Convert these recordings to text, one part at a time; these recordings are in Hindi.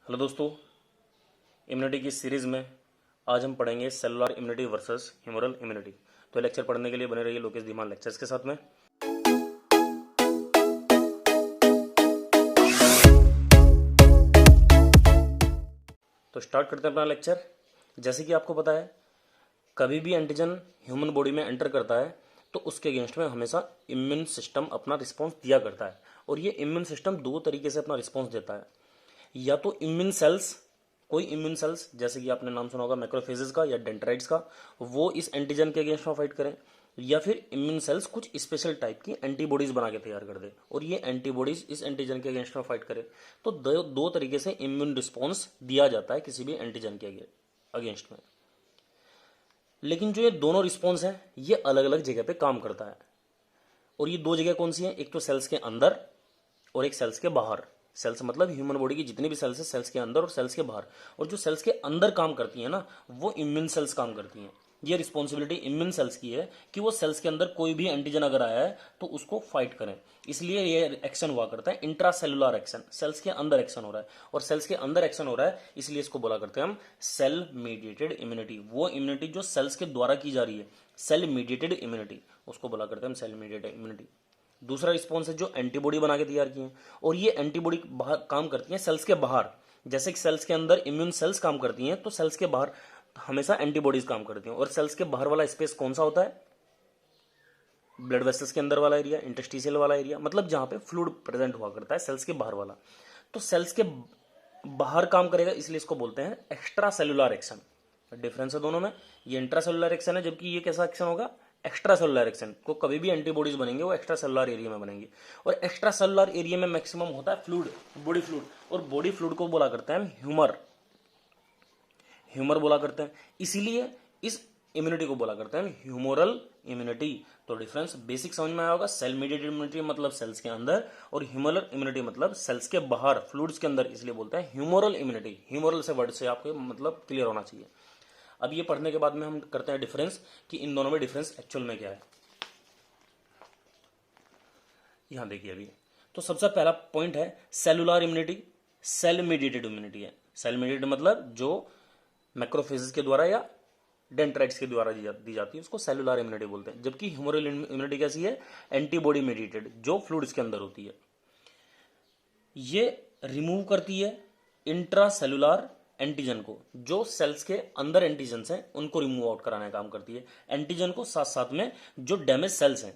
हेलो दोस्तों, इम्यूनिटी की सीरीज़ में आज हम पढ़ेंगे cellular immunity versus humoral immunity. तो लेक्चर पढ़ने के लिए बने रहिए लोकेश धीमान लेक्चर्स के साथ में। तो स्टार्ट करते हैं अपना लेक्चर। जैसे कि आपको पता है, कभी भी एंटीजन ह्यूमन बॉडी में एंटर करता है तो उसके अगेंस्ट में हमेशा इम्यून सिस्टम अपना रिस्पॉन्स दिया करता है। और ये इम्यून सिस्टम दो तरीके से अपना रिस्पॉन्स देता है। या तो इम्यून सेल्स, कोई इम्यून सेल्स जैसे कि आपने नाम सुना होगा मैक्रोफेजेस का या डेंड्राइट्स का, वो इस एंटीजन के अगेंस्ट में फाइट करें। या फिर इम्यून सेल्स कुछ स्पेशल टाइप की एंटीबॉडीज बना के तैयार कर दे और ये एंटीबॉडीज इस एंटीजन के अगेंस्ट में फाइट करे। तो दो तरीके से इम्यून रिस्पॉन्स दिया जाता है किसी भी एंटीजन के अगेंस्ट में। लेकिन जो ये दोनों रिस्पॉन्स हैं ये अलग अलग जगह पे काम करता है। और ये दो जगह कौन सी हैं? एक तो सेल्स के अंदर और एक सेल्स के बाहर। सेल्स मतलब ह्यूमन बॉडी की जितनी भी सेल्स है, सेल्स के अंदर और सेल्स के बाहर। और जो सेल्स के अंदर काम करती है ना, वो इम्यून सेल्स काम करती हैं। ये रिस्पॉन्सिबिलिटी इम्यून सेल्स की है कि वो सेल्स के अंदर कोई भी एंटीजन अगर आया है तो उसको फाइट करें। इसलिए ये एक्शन हुआ करता है इंट्रासेलुलर एक्शन, सेल्स के अंदर एक्शन हो रहा है। और सेल्स के अंदर एक्शन हो रहा है इसलिए इसको बोला करते हैं हम सेल मीडिएटेड इम्यूनिटी। वो इम्यूनिटी जो सेल्स के द्वारा की जा रही है, सेल मीडिएटेड इम्यूनिटी, उसको बोला करते हैं हम सेल मीडिएटेड इम्यूनिटी। दूसरा रिस्पॉन्स है जो एंटीबॉडी बना के तैयार की है। और ये एंटीबॉडी काम करती है सेल्स के बाहर। जैसे कि सेल्स के अंदर इम्यून सेल्स काम करती हैं तो सेल्स के बाहर हमेशा एंटीबॉडीज काम करती हैं। और सेल्स के बाहर वाला स्पेस कौन सा होता है? ब्लड वेसल्स के अंदर वाला एरिया, इंटेस्टिशियल वाला एरिया, मतलब जहां पे फ्लूइड प्रेजेंट हुआ करता है, सेल्स के बाहर वाला। तो सेल्स के बाहर काम करेगा इसलिए इसको बोलते हैं एक्स्ट्रा सेलुलर एक्शन। डिफरेंस है दोनों में। ये इंट्रा सेलुलर एक्शन है जबकि ये कैसा एक्शन होगा? Extra cellular action. को कभी भी एंटीबॉडीज बनेंगे वो एक्स्ट्रा सेलुलर एरिया में बनेंगे। और एक्स्ट्रा सेलुलर एरिया में मैक्सिमम होता है फ्लूइड, बॉडी फ्लूइड। और बॉडी फ्लूइड को बोला करते हैं ह्यूमर, ह्यूमर बोला करते हैं। इसीलिए इस इम्यूनिटी को बोला करते हैं ह्यूमरल इम्यूनिटी। तो डिफरेंस बेसिक समझ में आया होगा। सेल मीडिएटेड इम्यूनिटी मतलब सेल्स के अंदर, और ह्यूमरल इम्यूनिटी मतलब सेल्स के बाहर, फ्लूइड्स के अंदर, इसलिए बोलते हैं ह्यूमरल इम्यूनिटी। ह्यूमरल से वर्ड से आपको मतलब क्लियर होना चाहिए। अब ये पढ़ने के बाद में हम करते हैं डिफरेंस कि इन दोनों में डिफरेंस एक्चुअल में क्या है। यहां देखिए अभी तो सबसे पहला पॉइंट है cellular immunity, cell mediated immunity है। सेल मीडिएटेड मतलब जो मैक्रोफेजेस के द्वारा या डेंड्राइट्स के द्वारा दी जाती है उसको सेलुलर इम्यूनिटी बोलते हैं। जबकि ह्यूमरल इम्यूनिटी कैसी है? एंटीबॉडी मीडिएटेड, जो फ्लूइड्स के अंदर होती है। ये रिमूव करती है इंट्रा सेलुलर एंटीजन को। जो सेल्स के अंदर एंटीजन्स हैं उनको रिमूव आउट कराने का काम करती है। एंटीजन को साथ साथ में जो डैमेज सेल्स हैं,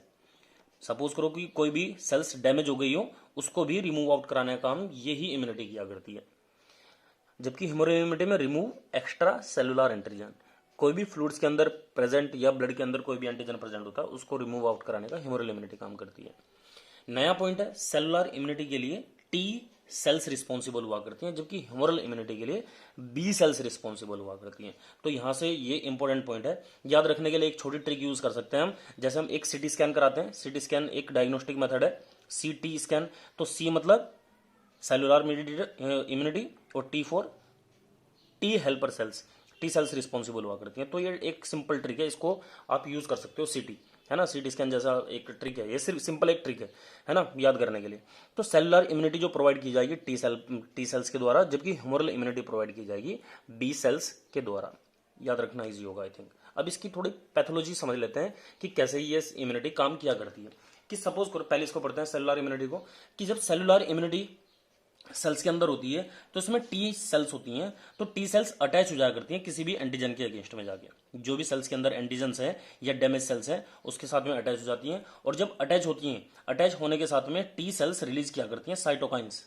सपोज करो कि कोई भी सेल्स डैमेज हो गई हो, उसको भी रिमूव आउट कराने का काम यही इम्यूनिटी किया करती है। जबकि ह्यूमरल इम्यूनिटी में रिमूव एक्स्ट्रा सेलुलर एंटीजन, कोई भी फ्लूइड्स के अंदर प्रेजेंट या ब्लड के अंदर कोई भी एंटीजन प्रेजेंट होता है उसको रिमूव आउट कराने का ह्यूमरल इम्यूनिटी काम करती है। नया पॉइंट है सेलुलर इम्यूनिटी के लिए टी सेल्स रिस्पॉन्सिबल हुआ करती हैं, जबकि ह्यूमरल इम्यूनिटी के लिए बी सेल्स रिस्पॉन्सिबल हुआ करती हैं। तो यहां से ये इंपॉर्टेंट पॉइंट है। याद रखने के लिए एक छोटी ट्रिक यूज कर सकते हैं हम। जैसे हम एक सीटी स्कैन कराते हैं, सीटी स्कैन एक डायग्नोस्टिक मेथड है, सीटी स्कैन। तो सी मतलब सेलुलर इम्यूनिटी और T for T helper cells, T cells responsible हुआ करती हैं। तो ये एक सिंपल ट्रिक है, इसको आप यूज कर सकते हो। सीटी है ना, सीटी स्कैन जैसा एक ट्रिक है, ये सिर्फ सिंपल एक ट्रिक है ना, याद करने के लिए। तो सेलुलर इम्यूनिटी जो प्रोवाइड की जाएगी टी सेल्स के द्वारा, जबकि ह्यूमरल इम्यूनिटी प्रोवाइड की जाएगी बी सेल्स के द्वारा। याद रखना इजी होगा आई थिंक। अब इसकी थोड़ी पैथोलॉजी समझ लेते हैं कि कैसे ये इम्यूनिटी काम किया करती है। कि सपोज करो, पहले इसको पढ़ते हैं सेलुलर इम्यूनिटी को, कि जब सेलुलर इम्यूनिटी सेल्स के अंदर होती है तो इसमें टी सेल्स होती हैं। तो टी सेल्स अटैच हो जाया करती हैं किसी भी एंटीजन के अगेंस्ट में जाके। जो भी सेल्स के अंदर एंटीजन्स हैं या डैमेज सेल्स हैं उसके साथ में अटैच हो जाती हैं। और जब अटैच होती हैं, अटैच होने के साथ में टी सेल्स रिलीज किया करती हैं साइटोकाइंस।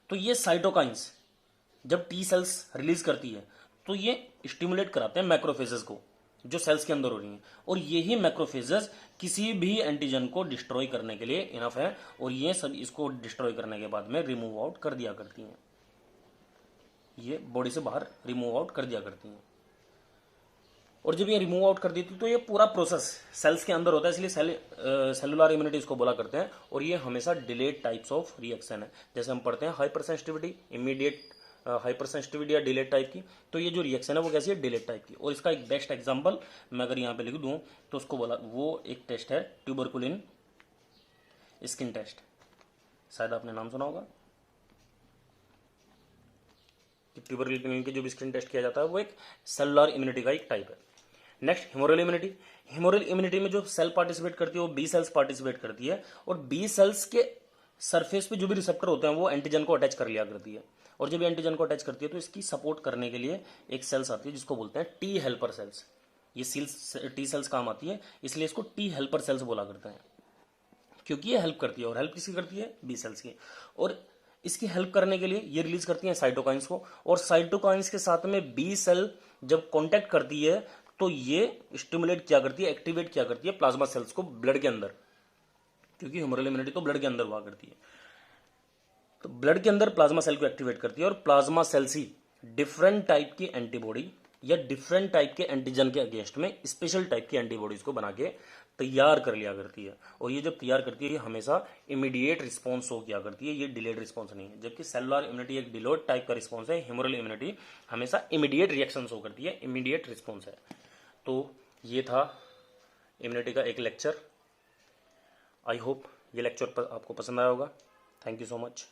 तो ये साइटोकाइंस जब टी सेल्स रिलीज करती है तो ये स्टिमुलेट कराते हैं मैक्रोफेजेस को जो सेल्स के अंदर हो रही हैं। और यही मैक्रोफेजेस किसी भी एंटीजन को डिस्ट्रॉय करने के लिए इनफ है। और ये सब इसको डिस्ट्रॉय करने के बाद में रिमूव आउट कर दिया करती हैं, ये बॉडी से बाहर रिमूव आउट कर दिया करती हैं। और जब ये रिमूव आउट कर देती तो ये पूरा प्रोसेस सेल्स के अंदर होता है, इसलिए सेलुलर इम्यूनिटी इसको बोला करते हैं। और ये हमेशा डिलेड टाइप्स ऑफ रिएक्शन है। जैसे हम पढ़ते हैं hyper sensitivity, immediate hyper sensitivity या डिलेड टाइप की। तो ये जो रिएक्शन है वो कैसी है? डिलेड टाइप की। और इसका एक बेस्ट एग्जांपल मैं अगर यहाँ पे लिख दूं तो उसको बोला, वो एक टेस्ट है ट्यूबरकुलिन स्किन टेस्ट। शायद आपने नाम सुना होगा कि ट्यूबरक्लिन के जो भी स्क्रीन टेस्ट किया जाता है वो एक सेलुलर इम्यूनिटी का एक टाइप है। Next humoral immunity. Humoral immunity में जो सेल पार्टिसिपेट करती है वो बी सेल्स पार्टिसिपेट करती है, और बी सेल्स के सरफेस पे जो भी रिसेप्टर होते हैं वो एंटीजन को अटैच कर लिया करती है, और जब एंटीजन को अटैच करती है तो इसकी सपोर्ट करने के लिए एक सेल्स आती है जिसको बोलते हैं टी हेल्पर सेल्स। ये सेल्स टी सेल्स काम आती है, इसलिए इसको टी हेल्पर सेल्स बोला करते हैं, क्योंकि ये हेल्प करती है। और हेल्प किसकी करती है? बी सेल्स की। और इसकी हेल्प करने के लिए ये रिलीज करती है साइटोकाइंस को, और साइटोकाइंस के साथ में बी सेल जब कांटेक्ट करती है तो ये स्टिमुलेट क्या करती है, एक्टिवेट क्या करती है, प्लाज्मा सेल्स को ब्लड के अंदर, क्योंकि ह्यूमरल इम्यूनिटी तो ब्लड के अंदर हुआ करती है, तो ब्लड के अंदर प्लाज्मा सेल को एक्टिवेट करती है, और प्लाज्मा सेल्स ही डिफरेंट टाइप की एंटीबॉडी या डिफरेंट टाइप के एंटीजन के अगेंस्ट में स्पेशल टाइप की एंटीबॉडीज को बना के तैयार कर लिया करती है। और ये जब तैयार करती है ये हमेशा इमीडिएट रिस्पॉन्स शो किया करती है, ये डिलेड रिस्पॉन्स नहीं है। जबकि सेलुलर इम्यूनिटी एक डिलेड टाइप का रिस्पॉन्स है, ह्यूमरल इम्यूनिटी हमेशा इमीडिएट रिएक्शन शो करती है, इमीडिएट रिस्पॉन्स है। तो ये था इम्यूनिटी का एक लेक्चर। आई होप ये लेक्चर आपको पसंद आया होगा। Thank you so much.